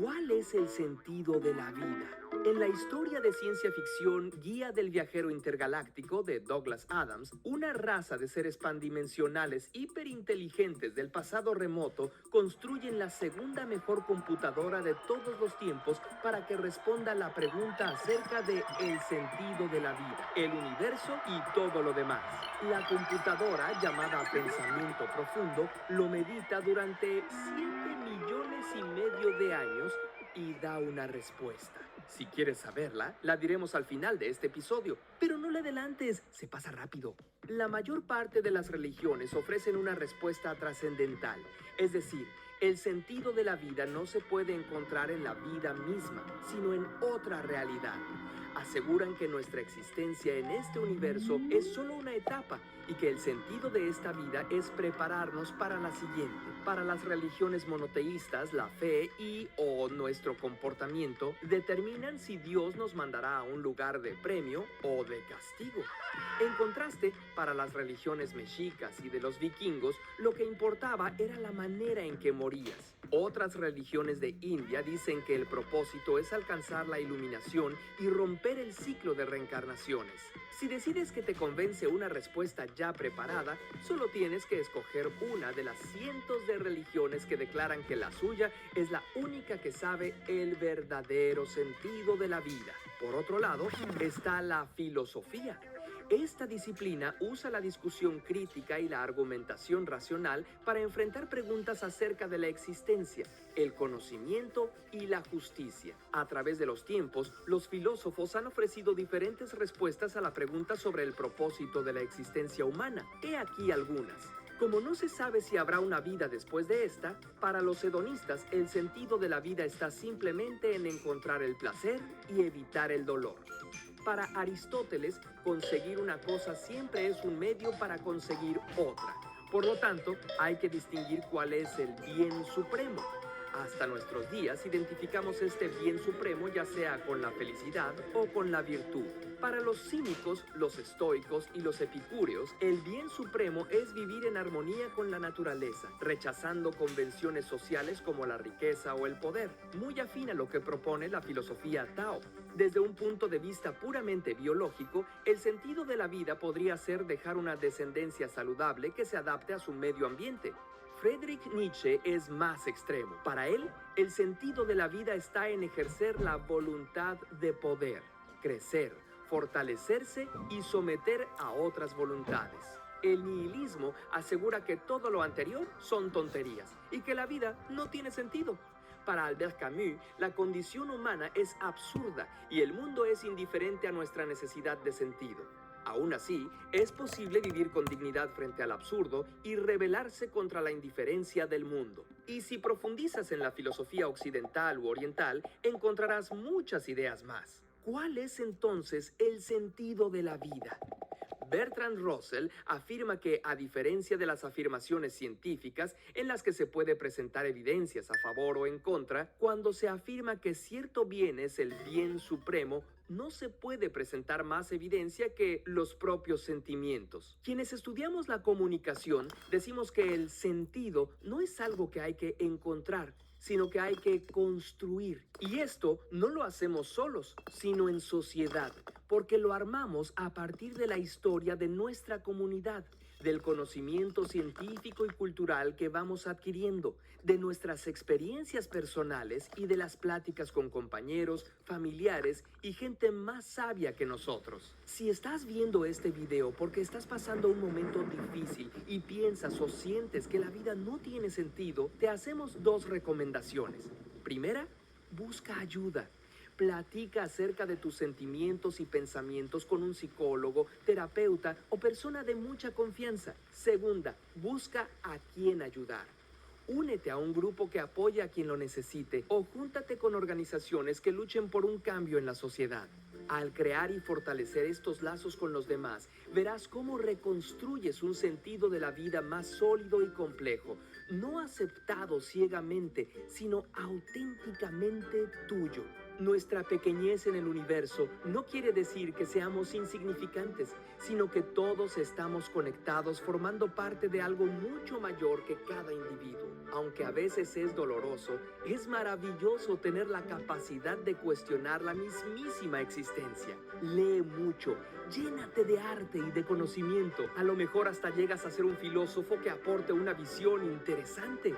¿cuál es el sentido de la vida? En la historia de ciencia ficción Guía del Viajero Intergaláctico de Douglas Adams, una raza de seres pandimensionales hiperinteligentes del pasado remoto construyen la segunda mejor computadora de todos los tiempos para que responda a la pregunta acerca de el sentido de la vida, el universo y todo lo demás. La computadora, llamada Pensamiento Profundo, lo medita durante 7,5 millones de años y da una respuesta. Si quieres saberla, la diremos al final de este episodio, pero no le adelantes, se pasa rápido. La mayor parte de las religiones ofrecen una respuesta trascendental, es decir, el sentido de la vida no se puede encontrar en la vida misma, sino en otra realidad. Aseguran que nuestra existencia en este universo es solo una etapa y que el sentido de esta vida es prepararnos para la siguiente. Para las religiones monoteístas, la fe o nuestro comportamiento determinan si Dios nos mandará a un lugar de premio o de castigo. En contraste, para las religiones mexicas y de los vikingos, lo que importaba era la manera en que morías. Otras religiones de India dicen que el propósito es alcanzar la iluminación y romper el ciclo de reencarnaciones. Si decides que te convence una respuesta ya preparada, solo tienes que escoger una de las cientos de religiones que declaran que la suya es la única que sabe el verdadero sentido de la vida. Por otro lado, está la filosofía. Esta disciplina usa la discusión crítica y la argumentación racional para enfrentar preguntas acerca de la existencia, el conocimiento y la justicia. A través de los tiempos, los filósofos han ofrecido diferentes respuestas a la pregunta sobre el propósito de la existencia humana. He aquí algunas. Como no se sabe si habrá una vida después de esta, para los hedonistas el sentido de la vida está simplemente en encontrar el placer y evitar el dolor. Para Aristóteles, conseguir una cosa siempre es un medio para conseguir otra. Por lo tanto, hay que distinguir cuál es el bien supremo. Hasta nuestros días identificamos este bien supremo ya sea con la felicidad o con la virtud. Para los cínicos, los estoicos y los epicúreos, el bien supremo es vivir en armonía con la naturaleza, rechazando convenciones sociales como la riqueza o el poder, muy afín a lo que propone la filosofía Tao. Desde un punto de vista puramente biológico, el sentido de la vida podría ser dejar una descendencia saludable que se adapte a su medio ambiente. Friedrich Nietzsche es más extremo. Para él, el sentido de la vida está en ejercer la voluntad de poder, crecer, fortalecerse y someter a otras voluntades. El nihilismo asegura que todo lo anterior son tonterías y que la vida no tiene sentido. Para Albert Camus, la condición humana es absurda y el mundo es indiferente a nuestra necesidad de sentido. Aún así, es posible vivir con dignidad frente al absurdo y rebelarse contra la indiferencia del mundo. Y si profundizas en la filosofía occidental u oriental, encontrarás muchas ideas más. ¿Cuál es entonces el sentido de la vida? Bertrand Russell afirma que, a diferencia de las afirmaciones científicas en las que se puede presentar evidencias a favor o en contra, cuando se afirma que cierto bien es el bien supremo, no se puede presentar más evidencia que los propios sentimientos. Quienes estudiamos la comunicación decimos que el sentido no es algo que hay que encontrar, sino que hay que construir. Y esto no lo hacemos solos, sino en sociedad, porque lo armamos a partir de la historia de nuestra comunidad, del conocimiento científico y cultural que vamos adquiriendo, de nuestras experiencias personales y de las pláticas con compañeros, familiares y gente más sabia que nosotros. Si estás viendo este video porque estás pasando un momento difícil y piensas o sientes que la vida no tiene sentido, te hacemos dos recomendaciones. Primera, busca ayuda. Platica acerca de tus sentimientos y pensamientos con un psicólogo, terapeuta o persona de mucha confianza. Segunda, busca a quién ayudar. Únete a un grupo que apoye a quien lo necesite o júntate con organizaciones que luchen por un cambio en la sociedad. Al crear y fortalecer estos lazos con los demás, verás cómo reconstruyes un sentido de la vida más sólido y complejo, no aceptado ciegamente, sino auténticamente tuyo. Nuestra pequeñez en el universo no quiere decir que seamos insignificantes, sino que todos estamos conectados formando parte de algo mucho mayor que cada individuo. Aunque a veces es doloroso, es maravilloso tener la capacidad de cuestionar la mismísima existencia. Lee mucho, llénate de arte y de conocimiento. A lo mejor hasta llegas a ser un filósofo que aporte una visión interesante.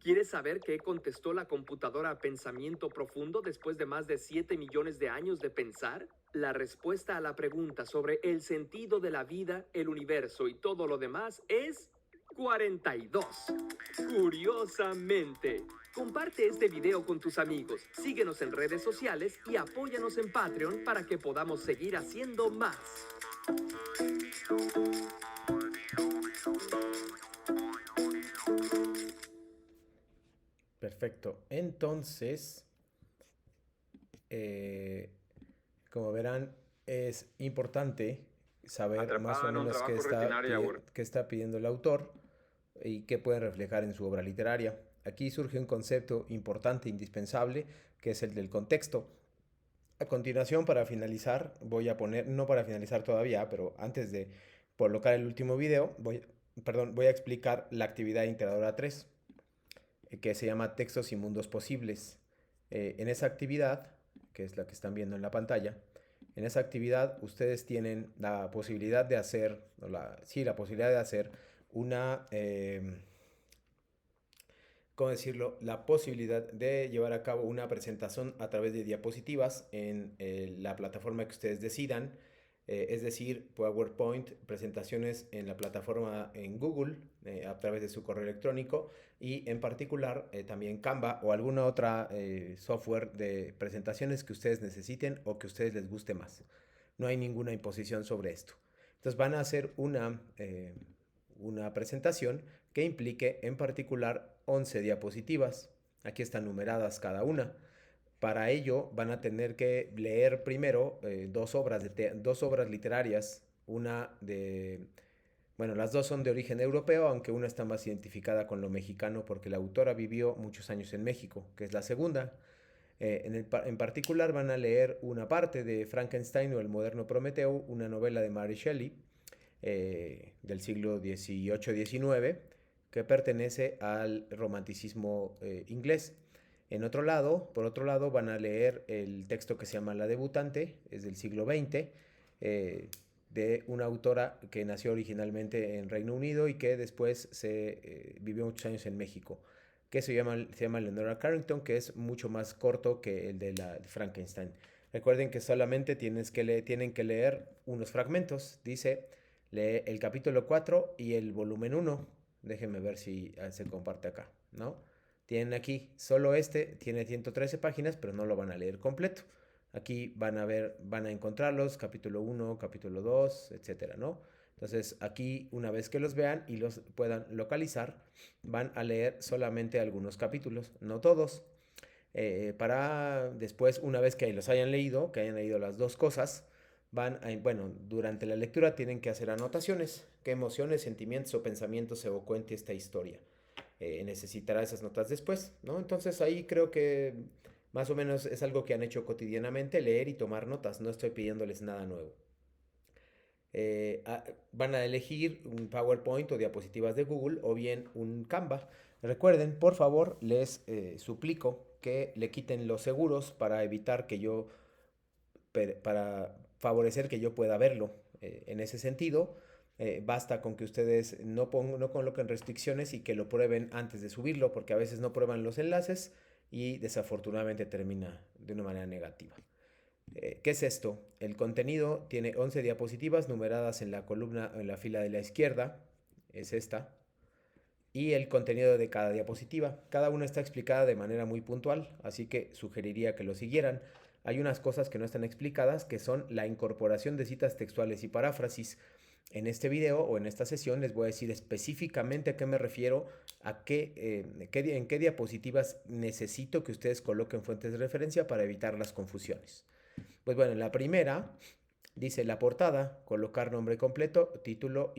¿Quieres saber qué contestó la computadora a pensamiento profundo después de más de 7 millones de años de pensar? La respuesta a la pregunta sobre el sentido de la vida, el universo y todo lo demás es 42. Curiosamente. Comparte este video con tus amigos, síguenos en redes sociales y apóyanos en Patreon para que podamos seguir haciendo más. Perfecto. Entonces, como verán, es importante saber más o menos qué está pidiendo el autor y qué puede reflejar en su obra literaria. Aquí surge un concepto importante, indispensable, que es el del contexto. A continuación, para finalizar, voy a poner, no para finalizar todavía, pero antes de colocar el último video, voy a explicar la actividad integradora 3. Que se llama Textos y Mundos Posibles. En esa actividad, que es la que están viendo en la pantalla, en esa actividad ustedes tienen la posibilidad de hacer, la posibilidad de hacer una, ¿cómo decirlo? La posibilidad de llevar a cabo una presentación a través de diapositivas en la plataforma que ustedes decidan. Es decir, PowerPoint, presentaciones en la plataforma en Google a través de su correo electrónico y en particular también Canva o alguna otra software de presentaciones que ustedes necesiten o que a ustedes les guste más. No hay ninguna imposición sobre esto. Entonces van a hacer una presentación que implique en particular 11 diapositivas. Aquí están numeradas cada una. Para ello van a tener que leer primero dos obras literarias, bueno, las dos son de origen europeo, aunque una está más identificada con lo mexicano porque la autora vivió muchos años en México, que es la segunda. En particular van a leer una parte de Frankenstein o El moderno Prometeo, una novela de Mary Shelley del siglo XVIII-XIX, que pertenece al romanticismo inglés. Por otro lado, van a leer el texto que se llama La debutante, es del siglo XX, de una autora que nació originalmente en Reino Unido y que después vivió muchos años en México, que se llama Leonora Carrington, que es mucho más corto que el de Frankenstein. Recuerden que solamente tienen que leer unos fragmentos. Dice, lee el capítulo 4 y el volumen 1. Déjenme ver si se comparte acá, ¿no? Tienen aquí, solo tiene 113 páginas, pero no lo van a leer completo. Aquí van a encontrarlos, capítulo 1, capítulo 2, etcétera, ¿no? Entonces, aquí, una vez que los vean y los puedan localizar, van a leer solamente algunos capítulos, no todos. Para después, una vez que los hayan leído, que hayan leído las dos cosas, durante la lectura tienen que hacer anotaciones. ¿Qué emociones, sentimientos o pensamientos evocó en ti esta historia? Necesitará esas notas después, ¿no? Entonces, ahí creo que más o menos es algo que han hecho cotidianamente, leer y tomar notas. No estoy pidiéndoles nada nuevo. Van a elegir un PowerPoint o diapositivas de Google o bien un Canva. Recuerden, por favor, les suplico que le quiten los seguros para para favorecer que yo pueda verlo. En ese sentido, basta con que ustedes no coloquen restricciones y que lo prueben antes de subirlo, porque a veces no prueban los enlaces y desafortunadamente termina de una manera negativa. ¿Qué es esto? El contenido tiene 11 diapositivas numeradas en la columna, en la fila de la izquierda, es esta, y el contenido de cada diapositiva. Cada una está explicada de manera muy puntual, así que sugeriría que lo siguieran. Hay unas cosas que no están explicadas, que son la incorporación de citas textuales y paráfrasis. En este video o en esta sesión les voy a decir específicamente a qué me refiero, en qué diapositivas necesito que ustedes coloquen fuentes de referencia para evitar las confusiones. Pues bueno, en la primera dice la portada, colocar nombre completo, título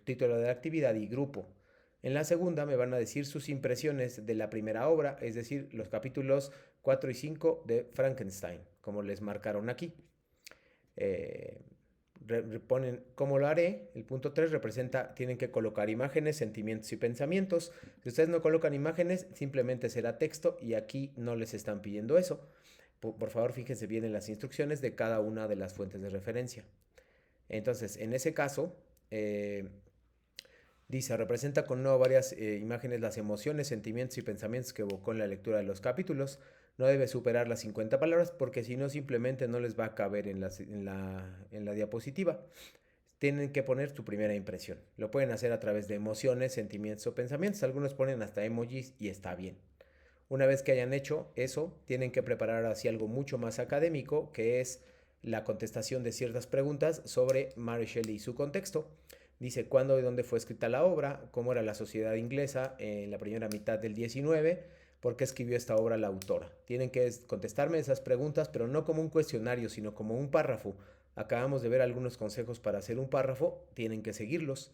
título de la actividad y grupo. En la segunda me van a decir sus impresiones de la primera obra, es decir, los capítulos 4 y 5 de Frankenstein, como les marcaron aquí. Ponen cómo lo haré. El punto 3 tienen que colocar imágenes, sentimientos y pensamientos. Si ustedes no colocan imágenes, simplemente será texto y aquí no les están pidiendo eso. Por favor, fíjense bien en las instrucciones de cada una de las fuentes de referencia. Entonces, en ese caso, dice, representa con varias imágenes las emociones, sentimientos y pensamientos que evocó en la lectura de los capítulos. No debe superar las 50 palabras porque si no, simplemente no les va a caber en la diapositiva. Tienen que poner su primera impresión. Lo pueden hacer a través de emociones, sentimientos o pensamientos. Algunos ponen hasta emojis y está bien. Una vez que hayan hecho eso, tienen que preparar así algo mucho más académico, que es la contestación de ciertas preguntas sobre Mary Shelley y su contexto. Dice cuándo y dónde fue escrita la obra, cómo era la sociedad inglesa en la primera mitad del 19, por qué escribió esta obra la autora. Tienen que contestarme esas preguntas, pero no como un cuestionario, sino como un párrafo. Acabamos de ver algunos consejos para hacer un párrafo, tienen que seguirlos.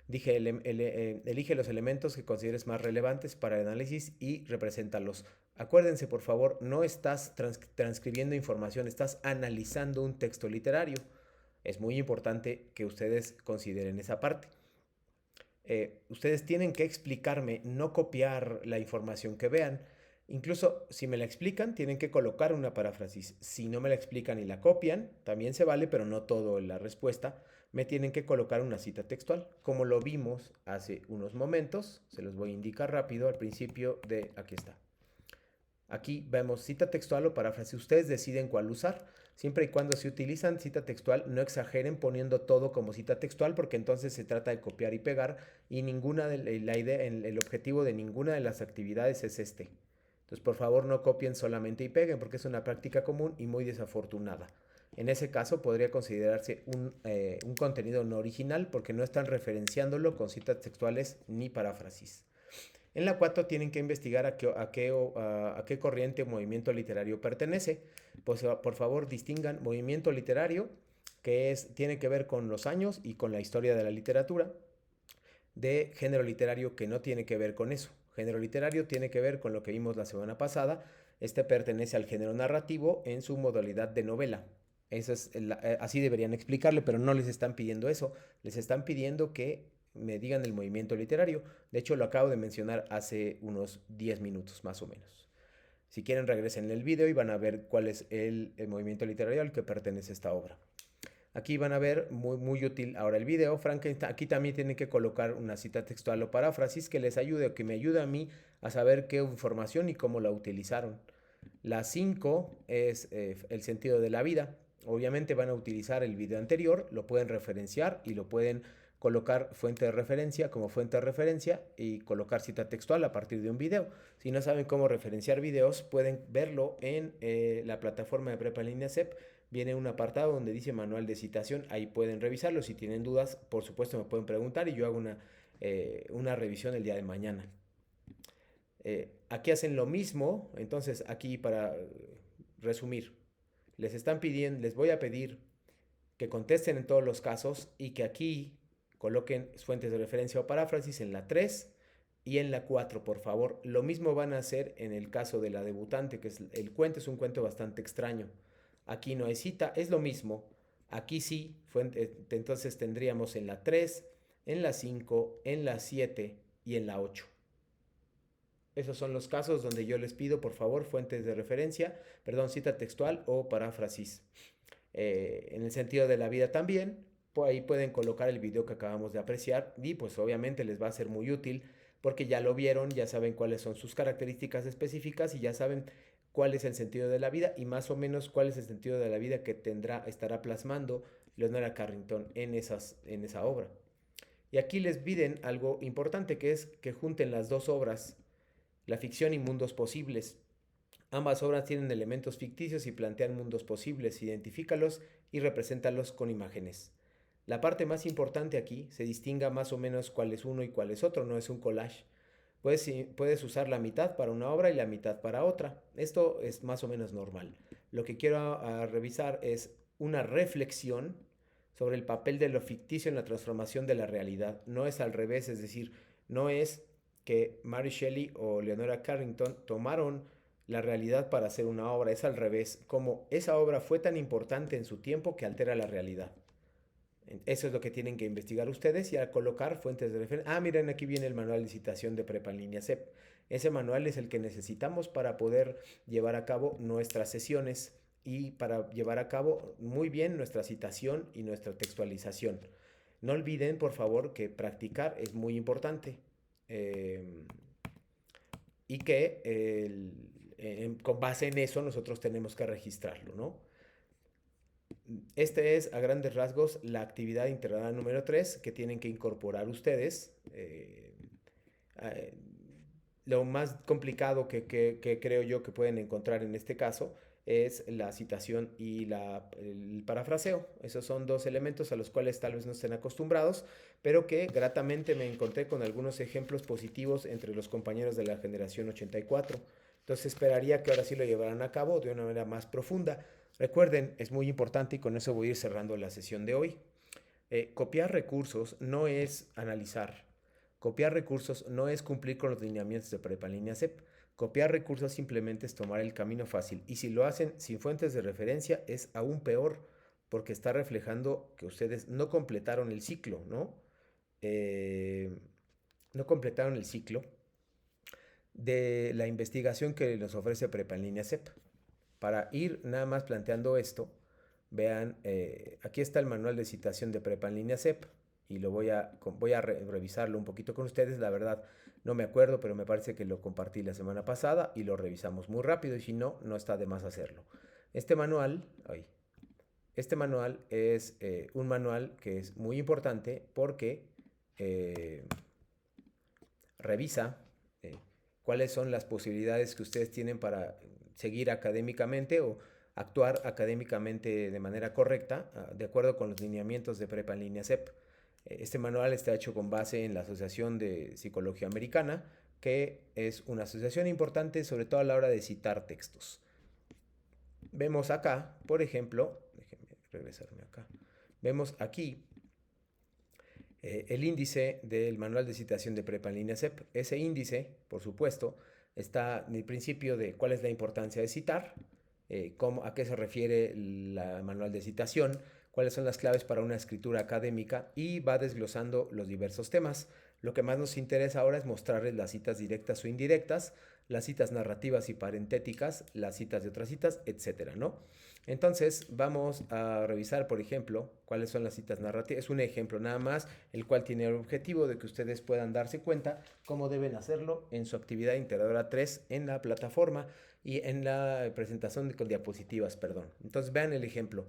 Dije, elige los elementos que consideres más relevantes para el análisis y represéntalos. Acuérdense, por favor, no estás transcribiendo información, estás analizando un texto literario. Es muy importante que ustedes consideren esa parte. Ustedes tienen que explicarme, no copiar la información que vean. Incluso si me la explican, tienen que colocar una paráfrasis. Si no me la explican y la copian, también se vale, pero no todo en la respuesta. Me tienen que colocar una cita textual, como lo vimos hace unos momentos. Se los voy a indicar rápido al principio aquí está. Aquí vemos cita textual o paráfrasis. Ustedes deciden cuál usar. Siempre y cuando se utilizan cita textual, no exageren poniendo todo como cita textual, porque entonces se trata de copiar y pegar y el objetivo de ninguna de las actividades es este. Entonces, por favor, no copien solamente y peguen, porque es una práctica común y muy desafortunada. En ese caso podría considerarse un contenido no original porque no están referenciándolo con citas textuales ni paráfrasis. En la 4 tienen que investigar a qué corriente o movimiento literario pertenece. Pues por favor distingan movimiento literario, que tiene que ver con los años y con la historia de la literatura, de género literario, que no tiene que ver con eso. Género literario tiene que ver con lo que vimos la semana pasada. Este pertenece al género narrativo en su modalidad de novela. Así deberían explicarle, pero no les están pidiendo eso. Les están pidiendo que me digan el movimiento literario. De hecho, lo acabo de mencionar hace unos 10 minutos más o menos. Si quieren, regresen el video y van a ver cuál es el movimiento literario al que pertenece esta obra. Aquí van a ver muy útil ahora el video. Frankenstein, aquí también tienen que colocar una cita textual o paráfrasis que les ayude o que me ayude a mí a saber qué información y cómo la utilizaron. La 5 es el sentido de la vida. Obviamente van a utilizar el video anterior, lo pueden referenciar y lo pueden colocar fuente de referencia como fuente de referencia y colocar cita textual a partir de un video. Si no saben cómo referenciar videos, pueden verlo en la plataforma de Prepa en Línea CEP. Viene un apartado donde dice manual de citación, ahí pueden revisarlo. Si tienen dudas, por supuesto me pueden preguntar y yo hago una revisión el día de mañana. Aquí hacen lo mismo, entonces aquí para resumir, les voy a pedir que contesten en todos los casos y que aquí coloquen fuentes de referencia o paráfrasis en la 3 y en la 4, por favor. Lo mismo van a hacer en el caso de la debutante, que es el cuento, es un cuento bastante extraño. Aquí no hay cita, es lo mismo. Aquí sí, entonces tendríamos en la 3, en la 5, en la 7 y en la 8. Esos son los casos donde yo les pido, por favor, fuentes de referencia, cita textual o paráfrasis. En el sentido de la vida también, pues ahí pueden colocar el video que acabamos de apreciar y pues obviamente les va a ser muy útil porque ya lo vieron, ya saben cuáles son sus características específicas y ya saben cuál es el sentido de la vida y más o menos cuál es el sentido de la vida que estará plasmando Leonora Carrington en esa obra. Y aquí les piden algo importante, que es que junten las dos obras, la ficción y mundos posibles. Ambas obras tienen elementos ficticios y plantean mundos posibles, identifícalos y represéntalos con imágenes. La parte más importante aquí, se distinga más o menos cuál es uno y cuál es otro, no es un collage. Puedes usar la mitad para una obra y la mitad para otra. Esto es más o menos normal. Lo que quiero revisar es una reflexión sobre el papel de lo ficticio en la transformación de la realidad. No es al revés, es decir, no es que Mary Shelley o Leonora Carrington tomaron la realidad para hacer una obra, es al revés, como esa obra fue tan importante en su tiempo que altera la realidad. Eso es lo que tienen que investigar ustedes y al colocar fuentes de referencia. Miren, aquí viene el manual de citación de Prepa en Línea CEP. Ese manual es el que necesitamos para poder llevar a cabo nuestras sesiones y para llevar a cabo muy bien nuestra citación y nuestra textualización. No olviden, por favor, que practicar es muy importante y que con base en eso nosotros tenemos que registrarlo, ¿no? Este es a grandes rasgos la actividad integrada número 3 que tienen que incorporar ustedes. Lo más complicado que creo yo que pueden encontrar en este caso es la citación y el parafraseo. Esos son dos elementos a los cuales tal vez no estén acostumbrados, pero que gratamente me encontré con algunos ejemplos positivos entre los compañeros de la generación 84. Entonces esperaría que ahora sí lo llevaran a cabo de una manera más profunda. Recuerden, es muy importante y con eso voy a ir cerrando la sesión de hoy. Copiar recursos no es analizar. Copiar recursos no es cumplir con los lineamientos de Prepa en Línea CEP. Copiar recursos simplemente es tomar el camino fácil. Y si lo hacen sin fuentes de referencia es aún peor porque está reflejando que ustedes no completaron el ciclo, ¿no? No completaron el ciclo de la investigación que nos ofrece Prepa en Línea CEP. Para ir nada más planteando esto, vean, aquí está el manual de citación de Prepa en Línea CEP y voy a revisarlo un poquito con ustedes. La verdad no me acuerdo, pero me parece que lo compartí la semana pasada y lo revisamos muy rápido y si no, no está de más hacerlo. Este manual es un manual que es muy importante porque revisa cuáles son las posibilidades que ustedes tienen para seguir académicamente o actuar académicamente de manera correcta, de acuerdo con los lineamientos de Prepa en línea CEP. Este manual está hecho con base en la Asociación de Psicología Americana, que es una asociación importante sobre todo a la hora de citar textos. Vemos acá, por ejemplo, déjenme regresarme acá, vemos aquí el índice del manual de citación de Prepa en línea CEP. Ese índice, por supuesto, está en el principio de cuál es la importancia de citar, a qué se refiere el manual de citación, cuáles son las claves para una escritura académica y va desglosando los diversos temas. Lo que más nos interesa ahora es mostrarles las citas directas o indirectas, las citas narrativas y parentéticas, las citas de otras citas, etcétera, ¿no? Entonces vamos a revisar, por ejemplo, cuáles son las citas narrativas. Es un ejemplo nada más, el cual tiene el objetivo de que ustedes puedan darse cuenta cómo deben hacerlo en su actividad integradora 3 en la plataforma y en la presentación con diapositivas, perdón. Entonces vean el ejemplo.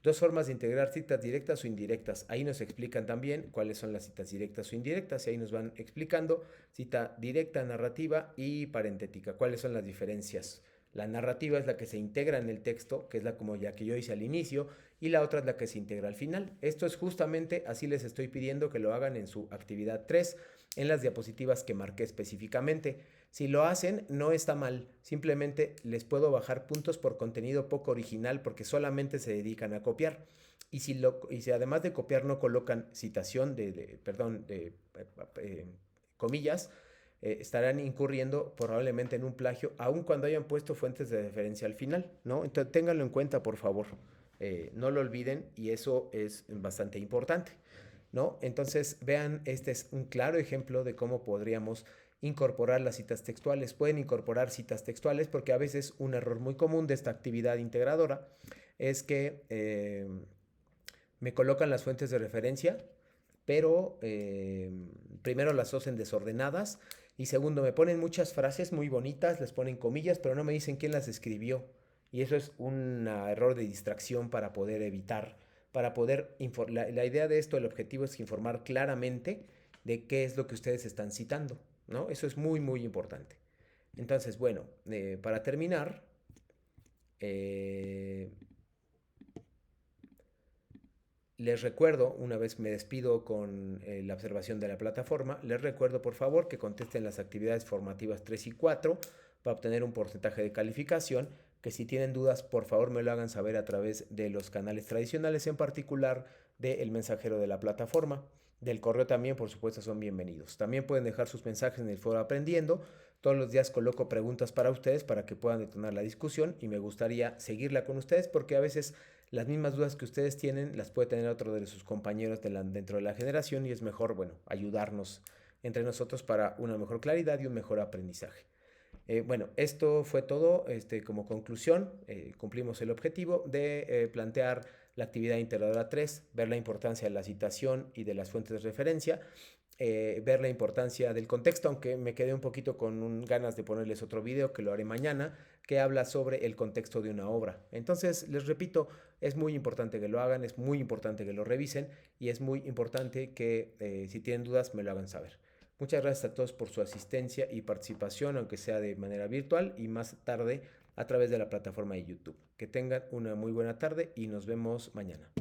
2 formas de integrar citas directas o indirectas. Ahí nos explican también cuáles son las citas directas o indirectas y ahí nos van explicando cita directa, narrativa y parentética. ¿Cuáles son las diferencias? La narrativa es la que se integra en el texto, que es la como ya que yo hice al inicio, y la otra es la que se integra al final. Esto es justamente, así les estoy pidiendo que lo hagan en su actividad 3, en las diapositivas que marqué específicamente. Si lo hacen, no está mal, simplemente les puedo bajar puntos por contenido poco original porque solamente se dedican a copiar. Y si además de copiar no colocan citación comillas, estarán incurriendo probablemente en un plagio, aun cuando hayan puesto fuentes de referencia al final, ¿no? Entonces ténganlo en cuenta, por favor. No lo olviden y eso es bastante importante, ¿no? Entonces vean, este es un claro ejemplo de cómo podríamos incorporar las citas textuales. Pueden incorporar citas textuales porque a veces un error muy común de esta actividad integradora es que me colocan las fuentes de referencia, pero primero las hacen desordenadas y segundo me ponen muchas frases muy bonitas, les ponen comillas, pero no me dicen quién las escribió. Y eso es un error de distracción para poder evitar, la idea de esto, el objetivo es informar claramente de qué es lo que ustedes están citando, ¿no? Eso es muy, muy importante. Entonces, bueno, para terminar, les recuerdo, una vez me despido con la observación de la plataforma, les recuerdo por favor que contesten las actividades formativas 3 y 4 para obtener un porcentaje de calificación, que si tienen dudas por favor me lo hagan saber a través de los canales tradicionales, en particular del mensajero de la plataforma. Del correo también, por supuesto, son bienvenidos. También pueden dejar sus mensajes en el foro Aprendiendo. Todos los días coloco preguntas para ustedes para que puedan detonar la discusión y me gustaría seguirla con ustedes porque a veces las mismas dudas que ustedes tienen las puede tener otro de sus compañeros dentro de la generación y es mejor, bueno, ayudarnos entre nosotros para una mejor claridad y un mejor aprendizaje. Bueno, esto fue todo. Como conclusión, cumplimos el objetivo de plantear la actividad integradora 3, ver la importancia de la citación y de las fuentes de referencia, ver la importancia del contexto, aunque me quedé un poquito con ganas de ponerles otro video que lo haré mañana, que habla sobre el contexto de una obra. Entonces, les repito, es muy importante que lo hagan, es muy importante que lo revisen y es muy importante que si tienen dudas me lo hagan saber. Muchas gracias a todos por su asistencia y participación, aunque sea de manera virtual y más tarde a través de la plataforma de YouTube. Que tengan una muy buena tarde y nos vemos mañana.